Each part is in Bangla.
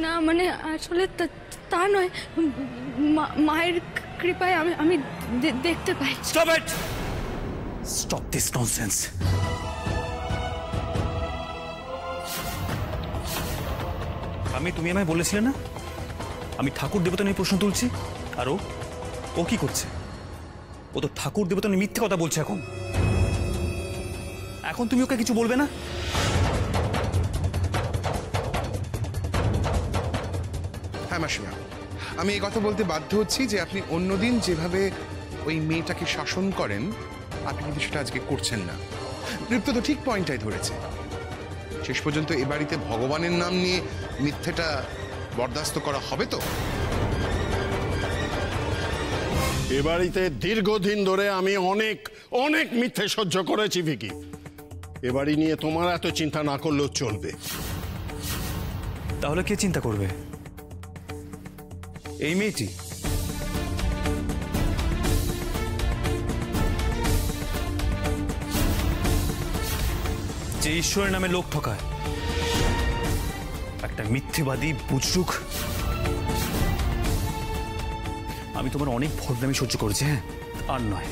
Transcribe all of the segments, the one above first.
না মানে আসলে তা নয়, মায়ের কৃপায় আমি দেখতে পাই। Stop it, stop this nonsense. তুমি আমায় বলেছিলে না আমি ঠাকুর দেবতা নিয়ে প্রশ্ন তুলছি, আর ও কি করছে? ও তো ঠাকুর দেবতা নিয়ে মিথ্যে কথা বলছে। এখন তুমি ওকে কিছু বলবে না? হ্যাঁ মাসিমা, আমি এই কথা বলতে বাধ্য হচ্ছি যে আপনি অন্যদিন যেভাবে ওই মেয়েটাকে শাসন করেন আপনি কিন্তু সেটা আজকে করছেন না। তৃপ্ত তো ঠিক পয়েন্টটাই ধরেছে। শেষ পর্যন্ত এ বাড়িতে ভগবানের নাম নিয়ে মিথ্যেটা বরদাস্ত করা হবে তো? এ বাড়িতে দীর্ঘদিন ধরে আমি অনেক অনেক মিথ্যে সহ্য করেছি ভিকি। এ বাড়ি নিয়ে তোমার এত চিন্তা না করলেও চলবে। তাহলে কে চিন্তা করবে? এই মেয়েটি? যে ঈশ্বরের নামে লোক ঠকায়, একটা মিথ্যেবাদী বুজরুক। আমি তোমার অনেক ভদ্রামি সহ্য করেছি, হ্যাঁ, আর নয়,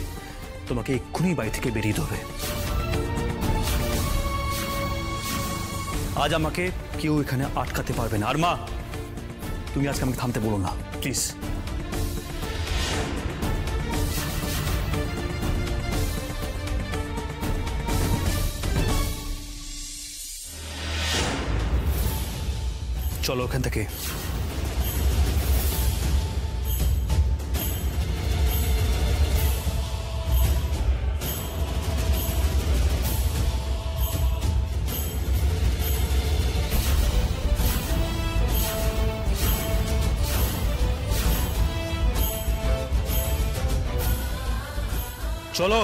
তোমাকে এক্ষুনি বাড়ি থেকে বেরিয়ে দেবে। আজ আমাকে কেউ এখানে আটকাতে পারবে না। আর মা, তুমি আজকে আমাকে থামতে বলো না প্লিজ। চলো ওখান থেকে। চলো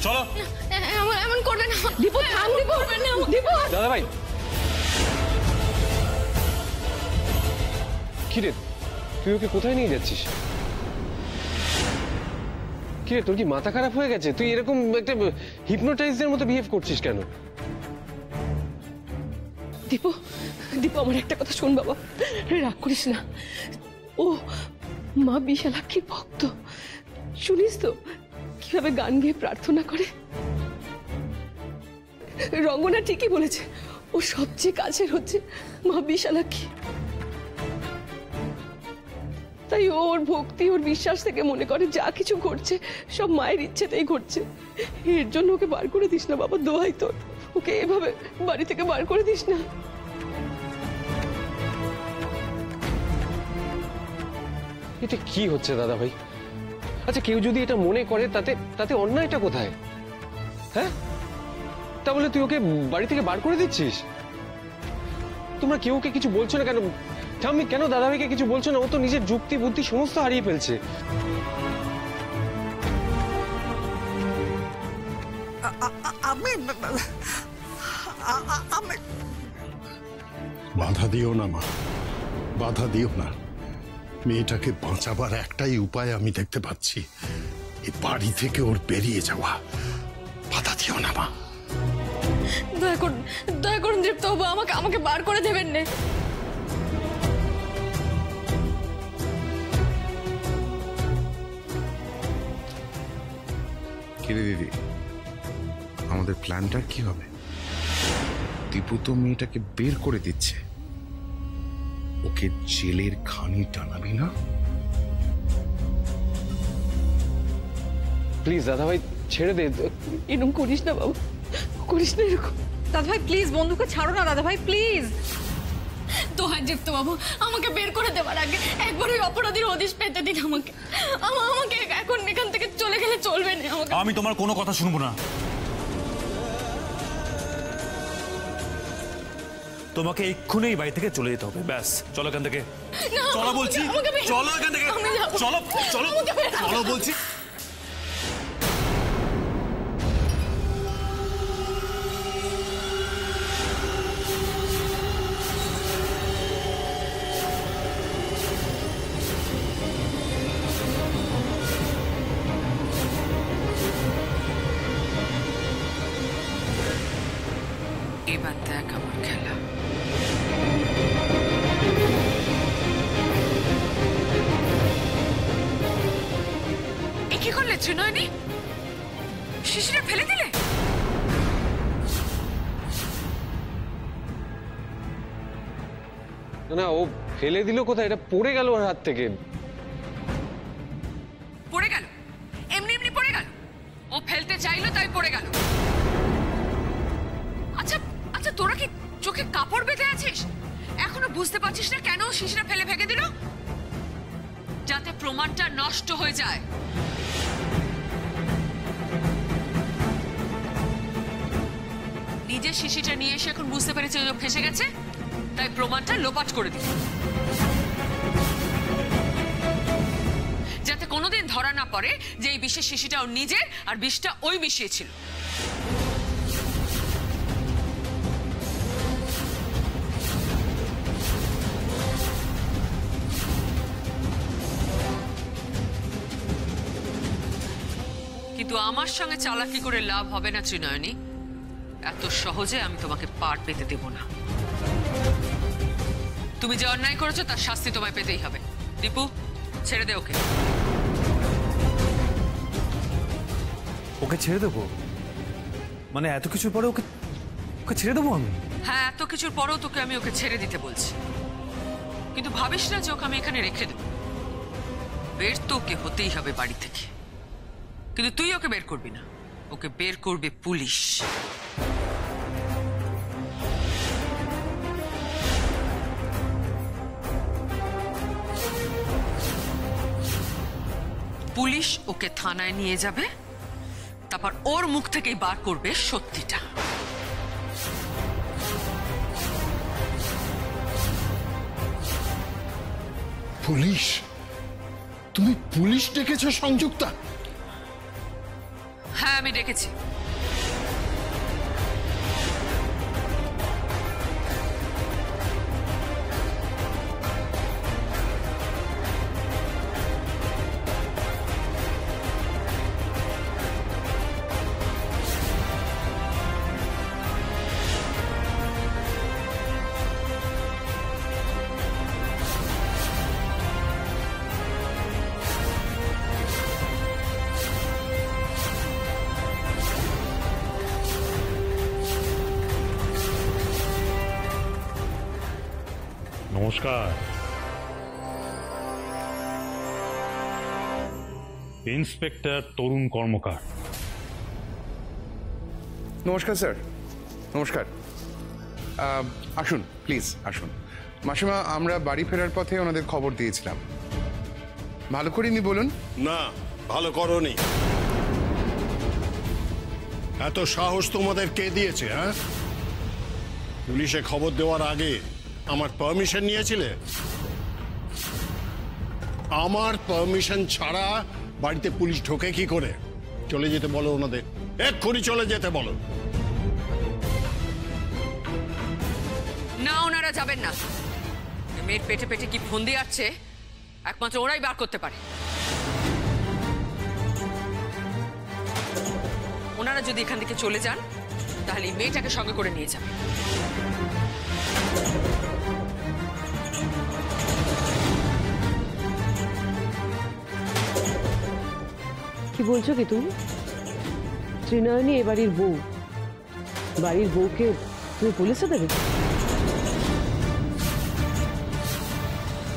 চলো। এমন করবে না দীপু, থাম দীপু, দীপু। দাদা ভাই, কিরে তুই ওকে কোথায় নিয়ে যাচ্ছিস? কিরে তোর কি মাথা খারাপ হয়ে গেছে? তুই এরকম একটা হিপনোটাইজের মতো বিহেভ করছিস কেন? দীপু, দীপু আমার একটা কথা শোন বাবা, রাগ করিস না। ও মা বিশালাক্ষীর ভক্ত, শুনিস তো কিভাবে গান গেয়ে প্রার্থনা করে। রঙ্গনা ঠিকই বলেছে, ও সবচেয়ে কাছের হচ্ছে মা বিশালাক্ষী। তাই ওর ভক্তি, ওর বিশ্বাস থেকে মনে করে যা কিছু ঘটছে সব মায়ের ইচ্ছেতেই ঘটছে। এর জন্য ওকে বার করে দিস না বাবা, দোহাই তোর, ওকে এভাবে বাড়ি থেকে বার করে দিস না। এটা কি হচ্ছে দাদা ভাই? আচ্ছা কেউ যদি এটা মনে করে তাতে তাতে অন্যায়টা কোথায়? হ্যাঁ, তাহলে তুই ওকে বাড়ি থেকে বার করে দিচ্ছিস? তোমরা কেউ ওকে কিছু বলছো না কেন? ঠাম্মি কেন দাদা ভাইকে কিছু বলছো না? ও তো নিজের যুক্তি বুদ্ধি সমস্ত হারিয়ে ফেলছে। বাধা দিও না মা, বাধা দিও না। মেয়েটাকে বাঁচাবার একটাই উপায় আমি দেখতে পাচ্ছি, এই বাড়ি থেকে ওর বেরিয়ে যাওয়া। বাধা দিও না মা। দয়া করুন দীপ্ত বাবু, আমাকে বার করে দেবেন না। কিরে দিদি, আমাদের প্ল্যানটা কি হবে? দীপু তো মেয়েটাকে বের করে দিচ্ছে, ওকে জেলের খানি টানাবি না? প্লিজ দাদা ভাই ছেড়ে দে। এরকম করিস না বাবা, করিস না এরকম। দাদা ভাই প্লিজ, বন্ধুকে ছাড়ো না দাদা ভাই প্লিজ। তো হয় দীপ্ত বাবু, আমাকে বের করে দেওয়ার আগে একবার ওই অপরাধীর হদিশ পেতে দিন আমাকে। আমাকে এখন এখান থেকে চলে গেলে চলবে না। আমি তোমার কোনো কথা শুনবো না। তোমাকে এক্ষুনি বাড়ি থেকে চলে যেতে হবে, ব্যাস। চলো এখান থেকে, চলো বলছি, চলো এখান থেকে, চলো চলো চলো বলছি। এবার দেখ আমার খেলা। ত্রিনয়নী, শিশিরে ফেলে দিলে? না ও ফেলে দিল কোথায়? এটা পড়ে গেল ওর হাত থেকে। পড়ে গেল? এমনি এমনি পড়ে গেল? ও ফেলতে চাইলো তাই পড়ে গেল। আচ্ছা আচ্ছা, তোরা কি চোখে কাপড় বেঁধে আছিস? এখনো বুঝতে পারছিস না কেন শিশিরা ফেলে ফেঁকে দিল? যাতে প্রমাণটা নষ্ট হয়ে যায়। নিজের শিশিটা নিয়ে এসে এখন বুঝতে পেরেছে ও ফেঁসে গেছে, তাই প্রমাণটা লোপাট করে দিল, যাতে কোনোদিন ধরা না পড়ে যে এই বিষের শিশিটা ওর নিজের আর বিষটা ওই মিশিয়েছিল। কিন্তু আমার সঙ্গে চালাকি করে লাভ হবে না ত্রিনয়নী। এত সহজে আমি তোমাকে পার পেতে দেব না। তুমি যে অন্যায় করেছো তার শাস্তি তোমায় পেতেই হবে। দীপু, ছেড়ে দে ওকে। ওকে ছেড়ে দেবো? মানে এত কিছুর পরে ওকে ওকে ছেড়ে দেবো আমি? হ্যাঁ, এত কিছুর পরেও তোকে আমি ওকে ছেড়ে দিতে বলছি, কিন্তু ভাবিস না যে ওকে আমি এখানে রেখে দেব। বের তো ওকে হতেই হবে বাড়ি থেকে, কিন্তু তুই ওকে বের করবি না, ওকে বের করবে পুলিশ। পুলিশ ওকে থানায় নিয়ে যাবে, তারপর ওর মুখ থেকেই বার করবে সত্যিটা। পুলিশ? তুমি পুলিশ ডেকেছো সংযুক্তা? হ্যাঁ, আমি ডেকেছি। নমস্কার, ইন্সপেক্টর তরুণ কর্মকার। নমস্কার স্যার, নমস্কার। আসুন প্লিজ আসুন। মাসিমা, আমরা বাড়ি ফেরার পথে ওনাদের খবর দিয়েছিলাম। ভালো করিনি বলুন? না, ভালো করনি। এত সাহস তোমাদের কে দিয়েছে? হ্যাঁ, পুলিশে খবর দেওয়ার আগে আমার পারমিশন নিয়েছিলে? আমার পারমিশন ছাড়া বাড়িতে পুলিশ ঢোকে কি করে? চলে যেতে বলো ওনাদের, এক্ষুনি চলে যেতে বলো। না, ওনারা যাবেন না। মেয়ের পেটে পেটে কি ফন্দি আছে একমাত্র ওরাই বার করতে পারে। ওনারা যদি এখান থেকে চলে যান তাহলে এই মেয়েটাকে সঙ্গে করে নিয়ে যাবে। কি বলছো কি তুমি? ত্রিনয়নী এ বাড়ির বউ, বাড়ির বউকে তুমি পুলিশে দেবে?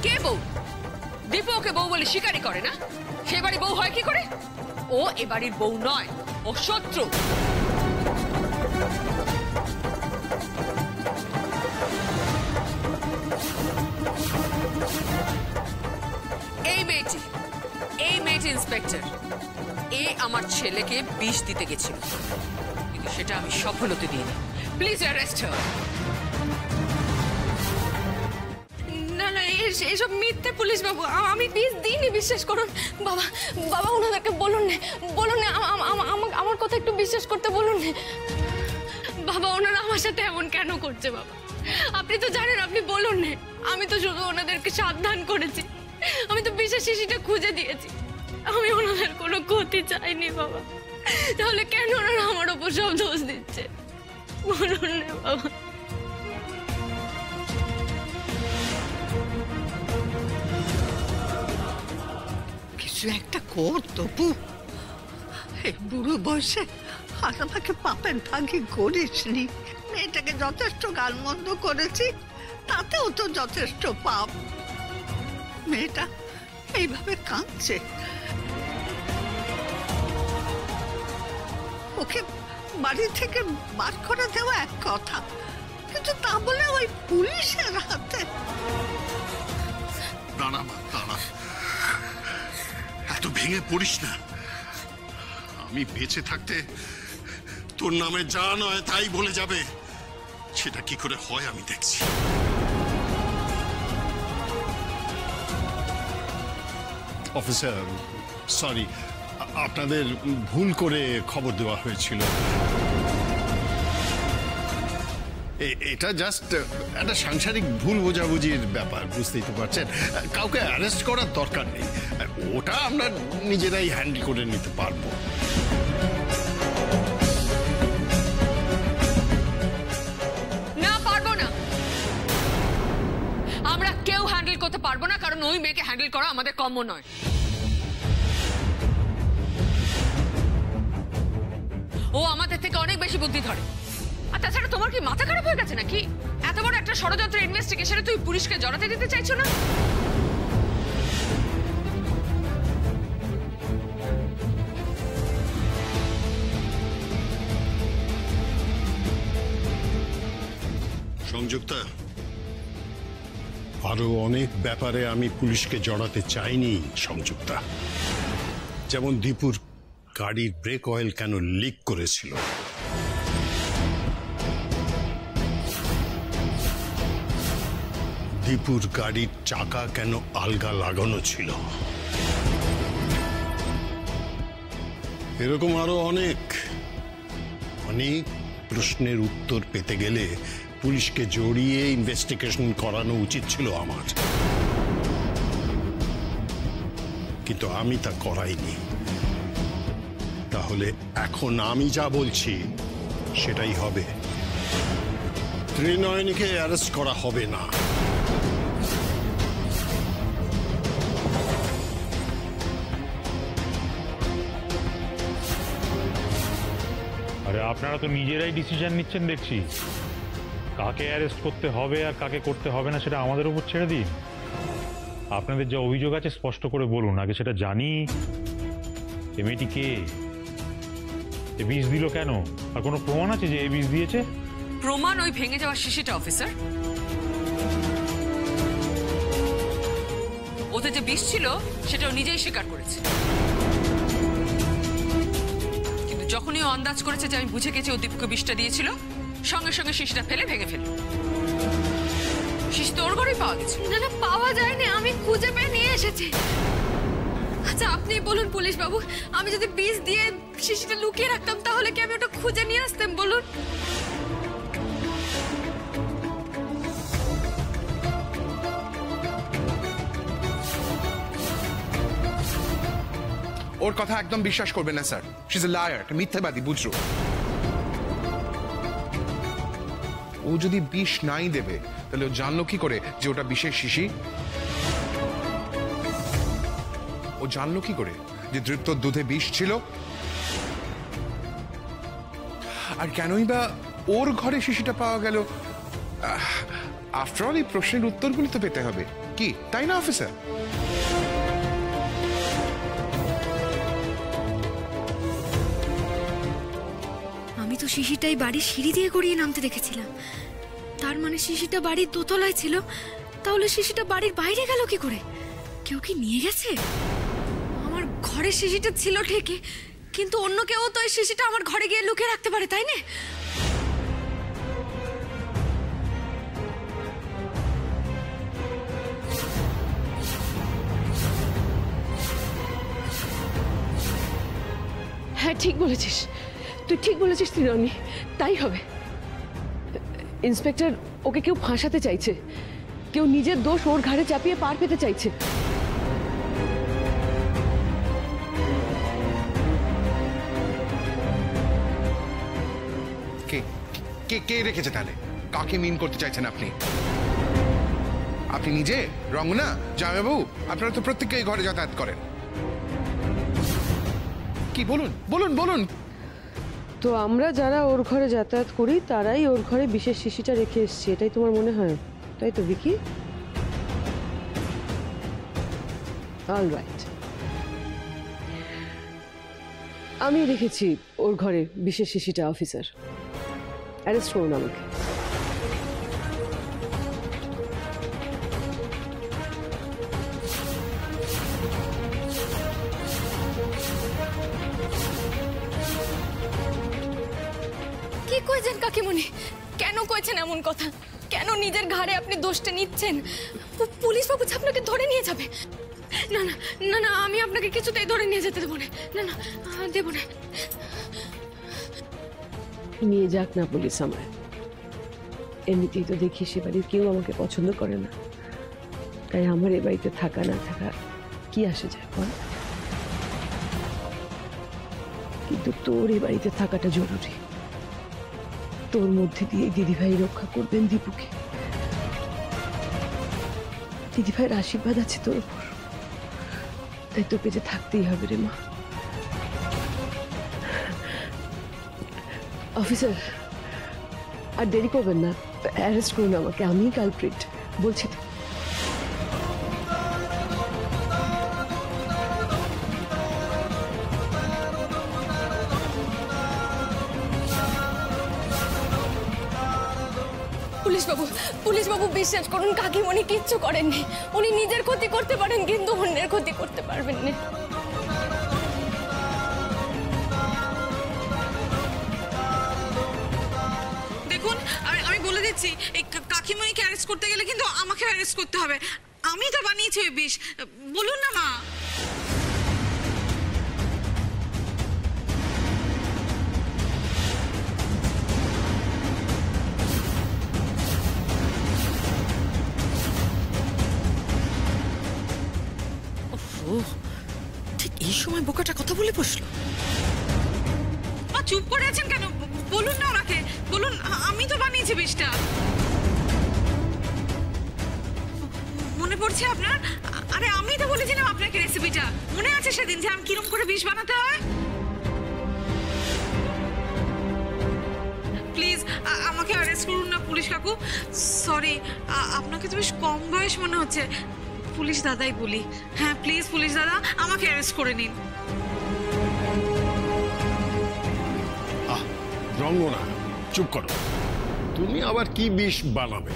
কে বউ? দীপু ওকে বউ বলে স্বীকারই করে না। সে বাড়ি বউ হয় কি করে? ও এ বাড়ির বউ নয়, ও শত্রু। এই মেয়েটি ইন্সপেক্টর, এ আমার ছেলেকে বিষ দিতে গেছিল, কিন্তু সেটা আমি সফল হতে দিইনি। প্লিজ অ্যারেস্ট হার। না না, এসব মিথ্যে পুলিশ বাবু, আমি বিষ দিইনি, বিশ্বাস করুন। বাবা বাবা, ওনাদেরকে বলুন না, বলুন না, আমার কথা একটু বিশ্বাস করতে বলুন না। বাবা, ওনারা আমার সাথে এমন কেন করছে? বাবা, আপনি তো জানেন, আপনি বলুন না। আমি তো শুধু ওনাদেরকে সাবধান করেছি, আমি তো বিষের শিশিটা খুঁজে দিয়েছি, আমি ওনাদের কোনো ক্ষতি চাইনি। বাবা, তাহলে কেন ওনারা আমার ওপর সব দোষ দিচ্ছে? বলুন না বাবা। কিছু একটা কর তপু, এই বুড়ো বয়সে আর আমাকে পাপের ভাগি করিসনি। মেয়েটাকে যথেষ্ট গালমন্দ করেছি, তাতেও তো যথেষ্ট পাপ। মেয়েটা এইভাবে কাঁদছে, ওকে বাড়ি থেকে বার করে দেওয়া এক কথা, কিন্তু তা বলে ওই পুলিশের হাতে। দাঁড়া মা, দাঁড়া, এত ভেঙে পড়িস না। আমি বেঁচে থাকতে তোর নামে যা নয় তাই বলে যাবে, সেটা কি করে হয় আমি দেখছি। অফিসার, সরি, আপনাদের ভুল করে খবর দেওয়া হয়েছিল। এটা জাস্ট একটা সাংসারিক ভুল বোঝাবুঝির ব্যাপার, বুঝতেই তো পারছেন। কাউকে অ্যারেস্ট করার দরকার নেই, ওটা আমরা নিজেরাই হ্যান্ডেল করে নিতে পারবো। না, পারবো না। আমরা কেউ হ্যান্ডেল করতে পারবো না, কারণ ওই মেয়েকে হ্যান্ডেল করা আমাদের কম্য নয়। ও আমাদের থেকে অনেক বেশি বুদ্ধি ধরে। আর তাছাড়া তোমার কি মাথা খারাপ হয়ে গেছে নাকি? এত বড় একটা ষড়যন্ত্র ইনভেস্টিগেশনে তুই পুলিশকে জড়াতে দিতে চাইছো না? সংযুক্তা, আরো অনেক ব্যাপারে আমি পুলিশকে জড়াতে চাইনি সংযুক্তা। যেমন দীপুর গাড়ির ব্রেক অয়েল কেন লিক করেছিল, দীপুর গাড়ির চাকা কেন আলগা লাগানো ছিল, এরকম আরো অনেক অনেক প্রশ্নের উত্তর পেতে গেলে পুলিশকে জড়িয়ে ইনভেস্টিগেশন করানো উচিত ছিল আমার, কিন্তু আমি তা করাইনি। তাহলে এখন আমি যা বলছি সেটাই হবে, ত্রিনয়নীকে অ্যারেস্ট করা হবে না। আরে আপনারা তো নিজেরাই ডিসিশন নিচ্ছেন দেখছি। কাকে অ্যারেস্ট করতে হবে আর কাকে করতে হবে না সেটা আমাদের উপর ছেড়ে দিন। আপনাদের যা অভিযোগ আছে স্পষ্ট করে বলুন, আগে সেটা জানি। এ মেয়েটি কে? এ বিষ দিল কেন? আর কোনো প্রমাণ আছে যে এ বিষ দিয়েছে? প্রমাণ ওই ভেঙে যাওয়া শিশিটা, অফিসার। ওতে যে বিষ ছিল সেটাও নিজেই স্বীকার করেছে। কিন্তু যখনই ও আন্দাজ করেছে যে আমি বুঝে গেছি ও দীপুকে বিষটা দিয়েছিল, সঙ্গে সঙ্গে শিশিটা ফেলে ভেঙে ফেলল। শিশি তো ওর ঘরেই পাওয়া গেছে। না না, পাওয়া যায়নি, আমি খুঁজে পেয়ে নিয়ে এসেছি। আচ্ছা আপনি বলুন পুলিশ বাবু, আমি যদি বিষ দিয়ে শিশিটা লুকিয়ে রাখতাম তাহলে কি আমি ওটা খুঁজে নিয়ে আসতাম? বলুন। ওর কথা একদম বিশ্বাস করবে না sir, she is a liar, মিথ্যাবাদী, বুঝলো। ও যদি বিষ নাই দেবে তাহলে ও জানলো কি করে যে ওটা বিষের শিশি? ও জানলো কি করে যে দৃপ্তর দুধে বিষ ছিল? আর কেনই বা ওর ঘরে শিশিটা পাওয়া গেল? আফটার অল এই প্রশ্নের উত্তরগুলো তো পেতে হবে, কি তাই না অফিসার? আমি তো শিশিটাই বাড়ির সিঁড়ি দিয়ে গড়িয়ে নামতে দেখেছিলাম। তার মানে শিশিটা বাড়ির দোতলায় ছিল। তাহলে শিশিটা বাড়ির বাইরে গেল কি করে? কেউ কি নিয়ে গেছে? আমার ঘরে শিশিটা ছিল ঠিকই, কিন্তু অন্য কেউ তো এই শিশিটা আমার ঘরে গিয়ে লুকিয়ে রাখতে পারে, তাই না? হ্যাঁ ঠিক বলেছিস, তুই ঠিক বলেছিস ত্রিনয়নী, তাই হবে। ইন্সপেক্টর, ওকে কেউ ফাঁসাতে চাইছে, কেউ নিজের দোষ ওর ঘাড়ে চাপিয়ে পার পেতে চাইছে। কে কে কে রেখেছে তাহলে? কাকে মিন করতে চাইছেন আপনি? আপনি নিজে, রঙ্গনা, জামাইবাবু, আপনারা তো প্রত্যেককে এই ঘরে যাতায়াত করেন। কি বলুন বলুন বলুন। তো আমরা যারা ওর ঘরে যাতায়াত করি তারাই ওর ঘরে বিশেষ শিশিটা রেখে এসেছি, এটাই তোমার মনে হয়, তাই তো ভিকি? অল রাইট, আমি রেখেছি ওর ঘরে বিশেষ শিশিটা। অফিসার, অ্যারেস্ট করুন আমাকে। কি কইছেন কাকিমণি? কেন কইছেন এমন কথা? কেন নিজের ঘাড়ে আপনি দোষটা নিচ্ছেন? পুলিশ বাবু আপনাকে ধরে নিয়ে যাবে। না না না না, আমি আপনাকে কিছুতেই ধরে নিয়ে যেতে দেবো না। না না, দেবো না। নিয়ে যাক না পুলিশ আমায়, এমনিতেই তো দেখি সে বাড়ির কেউ আমাকে পছন্দ করে না, তাই আমার এ বাড়িতে থাকা না থাকা কি আসে যায় বল? কিন্তু তোর এ বাড়িতে থাকাটা জরুরি। তোর মধ্যে দিয়ে দিদিভাই রক্ষা করবেন দীপুকে। দিদিভাইয়ের আশীর্বাদ আছে তোর উপর, তাই তোকে যে থাকতেই হবে রে মা। অফিসার, আর দেরি করবেন না, অ্যারেস্ট করুন আমাকে, আমি কালপ্রিট বলছি তো। পুলিশ বাবু বিশ্বাস করুন, কাকিমণি কিচ্ছু করেননি। উনি নিজের ক্ষতি করতে পারেন কিন্তু অন্যের ক্ষতি করতে পারবেন না। দেখুন, আমি বলে দিচ্ছি, এই কাকিমণিকে অ্যারেস্ট করতে গেলে কিন্তু আমাকে অ্যারেস্ট করতে হবে। আমি তো বানিয়েছি ওই বিষ। বলুন না মা। ঠিক এই সময় বোকাটা কথা বলে বসলো। চুপ করে আছেন কেন? বলুন না ওনাকে, বলুন আমি তো বানিয়েছি বিষটা। মনে পড়ছে আপনার? আরে আমি তো বলেছিলাম আপনাকে রেসিপিটা, মনে আছে সেদিন যে আমি কিরম করে বিষ বানাতে হয়? প্লিজ আমাকে অ্যারেস্ট করুন না পুলিশ কাকু। সরি, আপনাকে তো বেশ কম বয়স মনে হচ্ছে। পুলিশ দাদাই বলি। হ্যাঁ প্লিজ পুলিশ দাদা, আমাকে অ্যারেস্ট করে নিন। রঙ্গনা, চুপ করো। তুমি আবার কি বিষ বানাবে?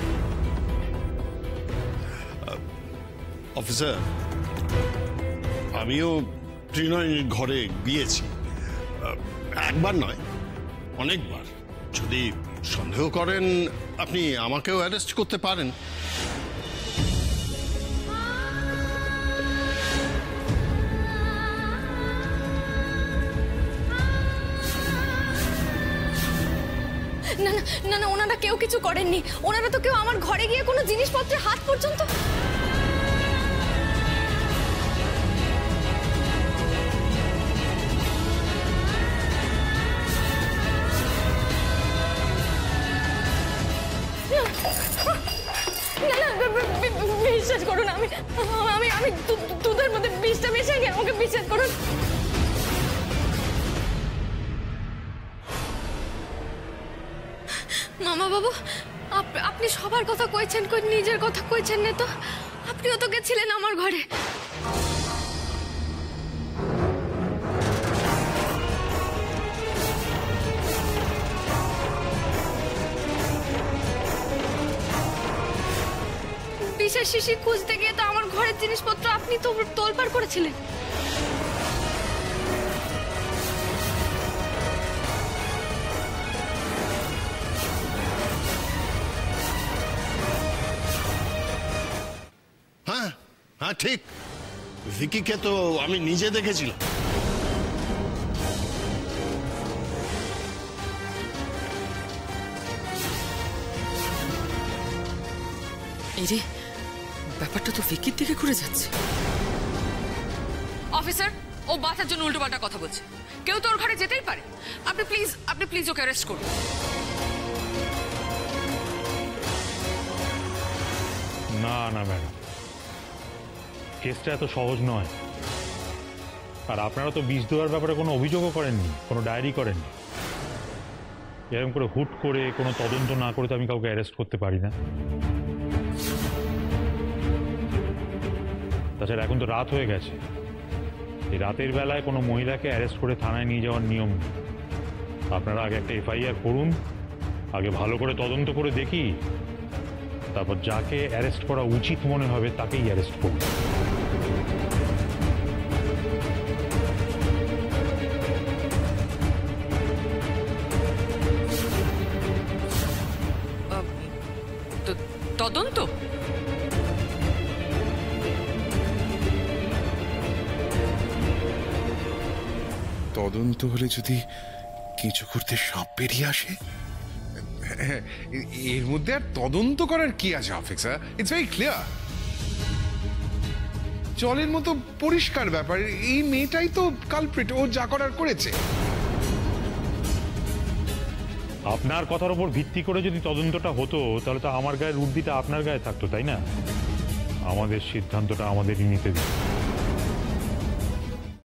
অফিসার, আমিও ত্রিনয়নীর ঘরে গিয়েছি, একবার নয় অনেকবার। যদি সন্দেহ করেন আপনি আমাকেও অ্যারেস্ট করতে পারেন। না না না না, ওনারা কেউ কিছু করেননি। ওনারা তো কেউ আমার ঘরে গিয়ে কোনো জিনিসপত্রের হাত পর্যন্ত। বিশ্বাস করুন, আমি আমি আমি দুধের মধ্যে বিষটা মিশিয়ে গিয়ে আমাকে বিশ্বাস করুন। মামা বাবু, আপনি সবার কথা কইছেন, কই নিজের কথা কইছেন না তো? আপনিও তো গেছিলেন আমার ঘরে। বিশেষ শিশি খুঁজতে গিয়ে তো আমার ঘরের জিনিসপত্র আপনি তো তোলপাড় করেছিলেন। হ্যাঁ হ্যাঁ ঠিক, ভিকিকে তো আমি নিজে দেখেছিলাম। এই রে, ব্যাপারটা তো ভিকির দিকে ঘুরে যাচ্ছে। অফিসার, ও বাঁচার জন্য উল্টোপাল্টা কথা বলছে। কেউ তো ওর ঘরে যেতেই পারে। আপনি প্লিজ ওকে অ্যারেস্ট করুন। না না ম্যাডাম, কেসটা এত সহজ নয়। আর আপনারা তো বিষ দেওয়ার ব্যাপারে কোনো অভিযোগও করেননি, কোনো ডায়েরি করেননি। এরকম করে হুট করে কোনো তদন্ত না করে তো আমি কাউকে অ্যারেস্ট করতে পারি না। তাছাড়া এখন তো রাত হয়ে গেছে, এই রাতের বেলায় কোনো মহিলাকে অ্যারেস্ট করে থানায় নিয়ে যাওয়ার নিয়ম নেই। আপনারা আগে একটা এফআইআর করুন, আগে ভালো করে তদন্ত করে দেখি, তারপর যাকে অ্যারেস্ট করা উচিত মনে হবে তাকেই অ্যারেস্ট করুন। তদন্ত? তদন্ত হলে যদি কিছু করতে সব বেরিয়ে আসে, এর মধ্যে আর তদন্ত করার কি আছে অফিসার? ইটস ভেরি ক্লিয়ার, জলের মতো পরিষ্কার ব্যাপার। এই মেয়েটাই তো কালপ্রিট, ও যা করার করেছে। আপনার কথার উপর ভিত্তি করে যদি তদন্তটা হতো তাহলে তো আমার গায়ের উর্দিটা আপনার গায়ে থাকতো, তাই না? আমাদের সিদ্ধান্তটা আমাদেরই নিতে দিন।